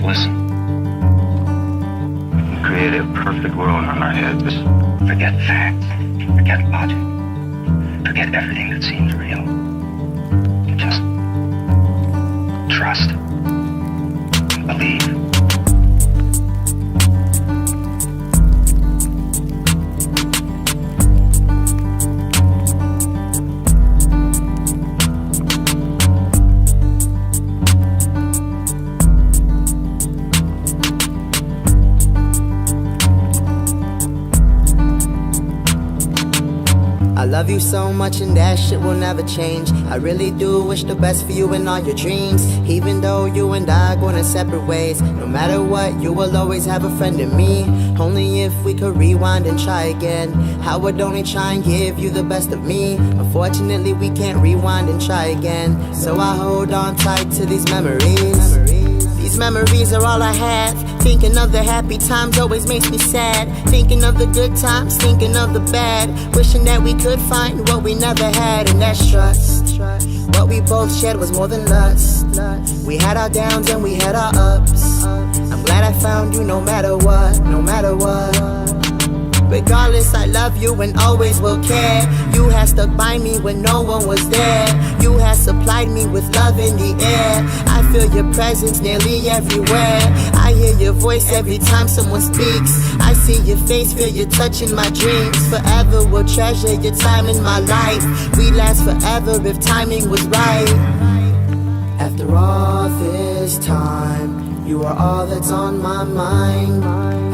listen. We created a perfect world in our heads. Forget facts, forget logic, forget everything that seems real. Just trust and believe. I love you so much and that shit will never change. I really do wish the best for you in all your dreams. Even though you and I going in separate ways, no matter what, you will always have a friend in me. Only if we could rewind and try again, I would only try and give you the best of me. Unfortunately, we can't rewind and try again, so I hold on tight to these memories. These memories are all I have. Thinking of the happy times always makes me sad. Thinking of the good times, thinking of the bad. Wishing that we could find what we never had, and that's trust. What we both shared was more than lust. We had our downs and we had our ups. I'm glad I found you no matter what, no matter what. Regardless, I love you and always will care. You had stuck by me when no one was there. You had supplied me with love in the air. I feel your presence nearly everywhere. I hear your voice every time someone speaks. I see your face, feel your touch in my dreams. Forever will treasure your time in my life. We last forever if timing was right. After all this time, you are all that's on my mind.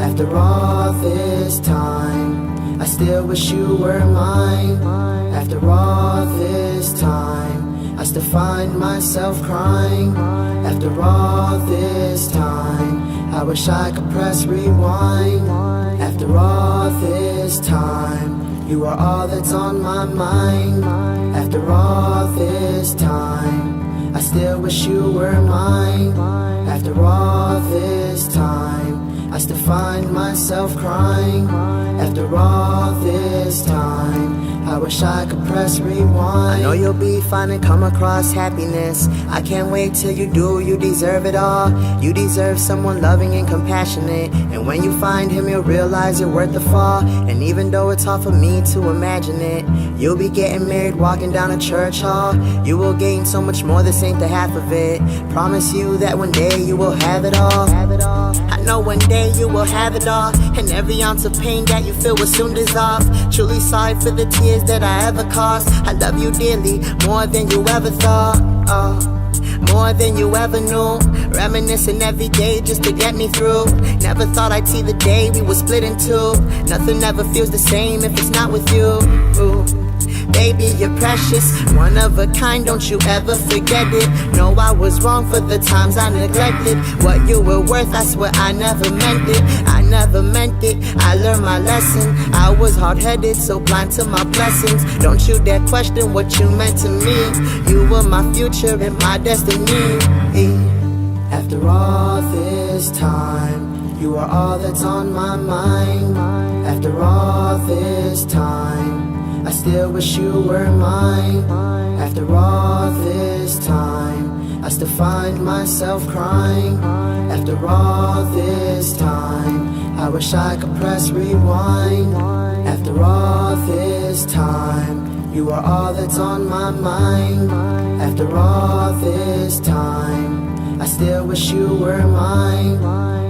After all this time, I still wish you were mine. After all this time, I still find myself crying. After all this time, I wish I could press rewind. After all this time, you are all that's on my mind. After all this time, I still wish you were mine. After all this time, I still find myself crying. After all this time, I wish I could press rewind. I know you'll be fine and come across happiness. I can't wait till you do, you deserve it all. You deserve someone loving and compassionate, and when you find him, you'll realize you're worth the fall. And even though it's hard for me to imagine it, you'll be getting married, walking down a church hall. You will gain so much more, this ain't the half of it. Promise you that one day you will have it all. I know one day you will have it all, and every ounce of pain that you feel will soon dissolve. Truly sorry for the tears that I ever caused. I love you dearly, more than you ever thought. More than you ever knew. Reminiscing every day just to get me through. Never thought I'd see the day we were split in two. Nothing ever feels the same if it's not with you. Ooh. Baby, you're precious, one of a kind, don't you ever forget it. No, I was wrong for the times I neglected what you were worth. I swear I never meant it, I never meant it. I learned my lesson, I was hard-headed, so blind to my blessings. Don't you dare question what you meant to me. You were my future and my destiny. After all this time, you are all that's on my mind. After all this time, I still wish you were mine. After all this time, I still find myself crying. After all this time, I wish I could press rewind. After all this time, you are all that's on my mind. After all this time, I still wish you were mine.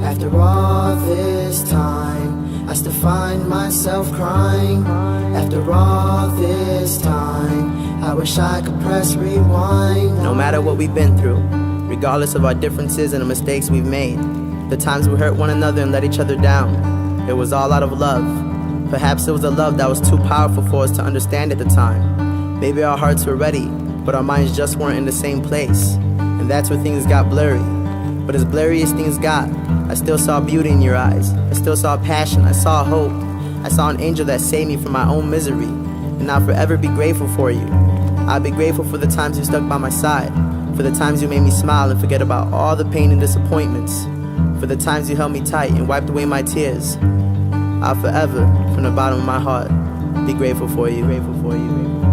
After all this time, I still find myself crying. After all this time, I wish I could press rewind. No matter what we've been through, regardless of our differences and the mistakes we've made, the times we hurt one another and let each other down, it was all out of love. Perhaps it was a love that was too powerful for us to understand at the time. Maybe our hearts were ready, but our minds just weren't in the same place. And that's where things got blurry. But as blurry as things got, I still saw beauty in your eyes. I still saw passion, I saw hope. I saw an angel that saved me from my own misery. And I'll forever be grateful for you. I'll be grateful for the times you stuck by my side, for the times you made me smile and forget about all the pain and disappointments, for the times you held me tight and wiped away my tears. I'll forever, from the bottom of my heart, be grateful for you, grateful for you.